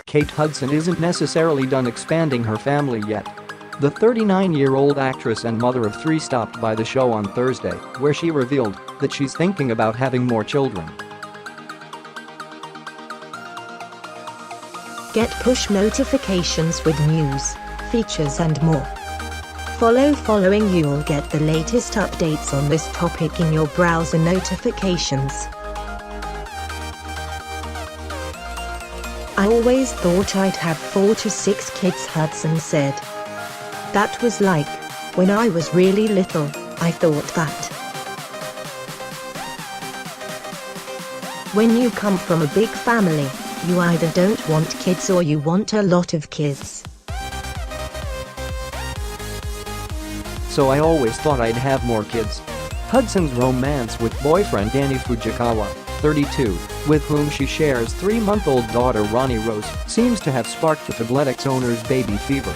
Kate Hudson isn't necessarily done expanding her family yet. The 39-year-old actress and mother of three stopped by the show on Thursday, where she revealed that she's thinking about having more children. Get push notifications with news, features and more. Following you'll get the latest updates on this topic in your browser notifications. I always thought I'd have 4 to 6 kids, Hudson said. That was like, when I was really little, I thought that. When you come from a big family, you either don't want kids or you want a lot of kids. So I always thought I'd have more kids. Hudson's romance with boyfriend Danny Fujikawa, 32, with whom she shares 3-month-old daughter Rani Rose, seems to have sparked the Fabletics owner's baby fever.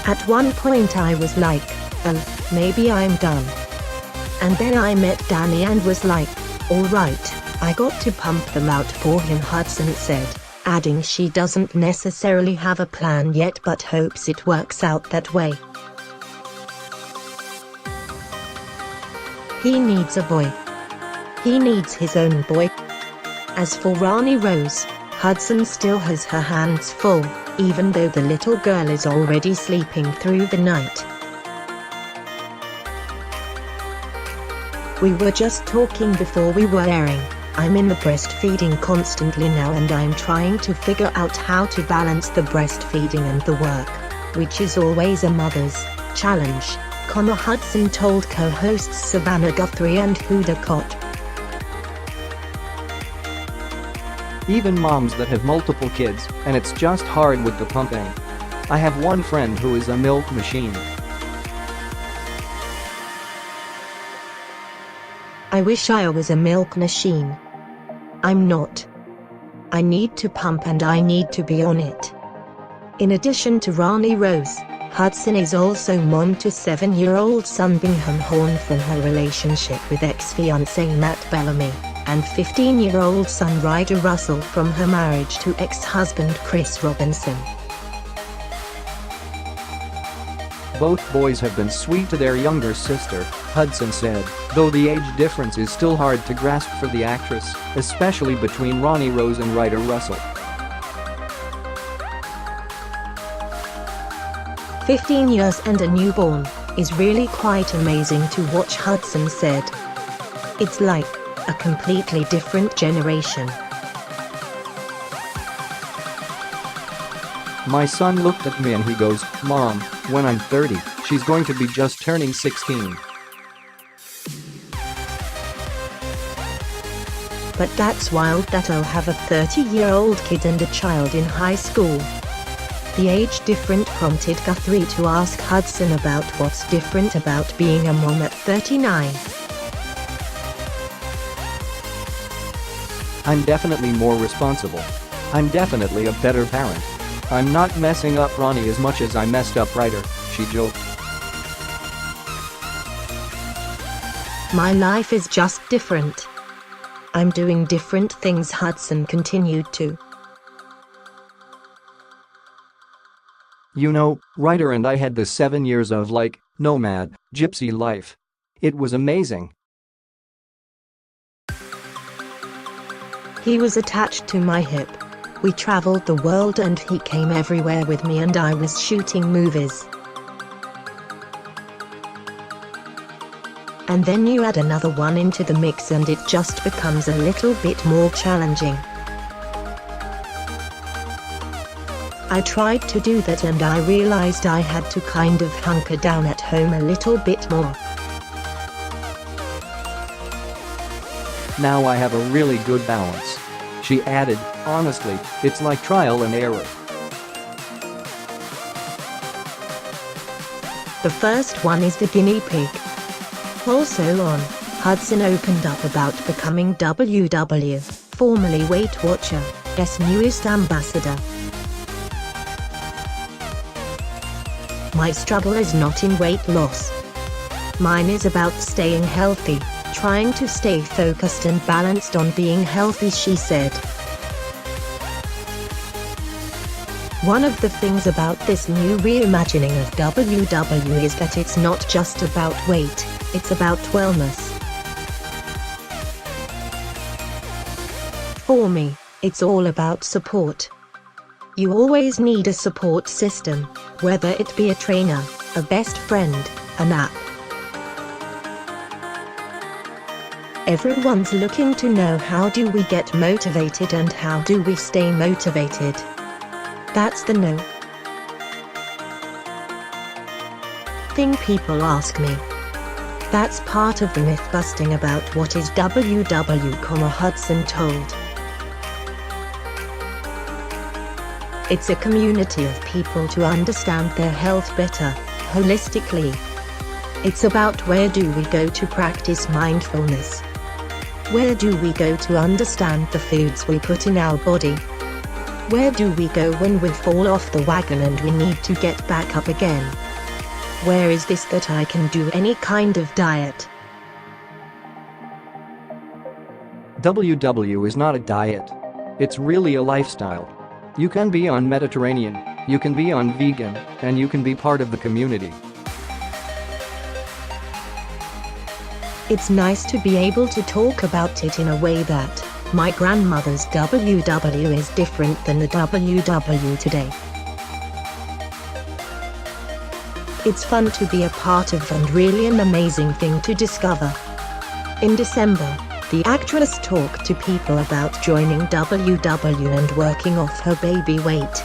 At one point I was like, oh, maybe I'm done. And then I met Danny and was like, alright, I got to pump them out for him, Hudson said, adding she doesn't necessarily have a plan yet but hopes it works out that way. He needs a boy. He needs his own boy. As for Rani Rose, Hudson still has her hands full, even though the little girl is already sleeping through the night. We were just talking before we were airing. I'm in the breastfeeding constantly now and I'm trying to figure out how to balance the breastfeeding and the work, which is always a mother's challenge, Hudson told co-hosts Savannah Guthrie and Huda Cott. Even moms that have multiple kids, and it's just hard with the pumping. I have one friend who is a milk machine. I wish I was a milk machine. I'm not. I need to pump and I need to be on it. In addition to Rani Rose, Hudson is also mom to 7-year-old son Bingham Horn from her relationship with ex-fiancé Matt Bellamy, and 15-year-old son Ryder Russell from her marriage to ex-husband Chris Robinson. Both boys have been sweet to their younger sister, Hudson said, though the age difference is still hard to grasp for the actress, especially between Rani Rose and Ryder Russell. 15 years and a newborn is really quite amazing to watch, Hudson said. It's like a completely different generation. My son looked at me and he goes, "Mom, when I'm 30, she's going to be just turning 16. But that's wild that I'll have a 30-year-old kid and a child in high school. The age difference prompted Guthrie to ask Hudson about what's different about being a mom at 39. I'm definitely more responsible. I'm definitely a better parent. I'm not messing up Rani as much as I messed up Ryder," she joked. My life is just different. I'm doing different things, Hudson continued to. You know, Ryder and I had the 7 years of nomad, gypsy life. It was amazing. He was attached to my hip. We traveled the world and he came everywhere with me and I was shooting movies. And then you add another one into the mix and it just becomes a little bit more challenging. I tried to do that and I realized I had to kind of hunker down at home a little bit more. Now I have a really good balance," she added. Honestly, it's like trial and error. The first one is the guinea pig. Also on, Hudson opened up about becoming WW, formerly Weight Watcher's newest ambassador. My struggle is not in weight loss. Mine is about staying healthy, trying to stay focused and balanced on being healthy, she said. One of the things about this new reimagining of WW is that it's not just about weight, it's about wellness. For me, it's all about support. You always need a support system, whether it be a trainer, a best friend, an app. Everyone's looking to know, how do we get motivated and how do we stay motivated? That's the no thing people ask me. That's part of the myth busting about what is WW, Hudson told. It's a community of people to understand their health better, holistically. It's about, where do we go to practice mindfulness? Where do we go to understand the foods we put in our body? Where do we go when we fall off the wagon and we need to get back up again? Where is this that I can do any kind of diet? WW is not a diet. It's really a lifestyle. You can be on Mediterranean, you can be on vegan, and you can be part of the community. It's nice to be able to talk about it in a way that, my grandmother's WW is different than the WW today. It's fun to be a part of and really an amazing thing to discover. In December, the actress talked to people about joining WW and working off her baby weight.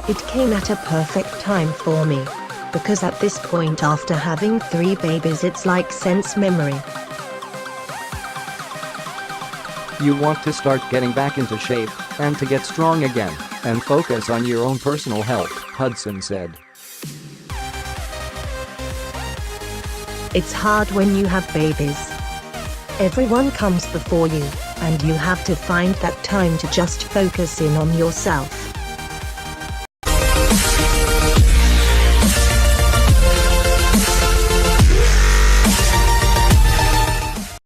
It came at a perfect time for me, because at this point after having 3 babies it's like sense memory. You want to start getting back into shape, and to get strong again, and focus on your own personal health, Hudson said. It's hard when you have babies. Everyone comes before you, and you have to find that time to just focus in on yourself.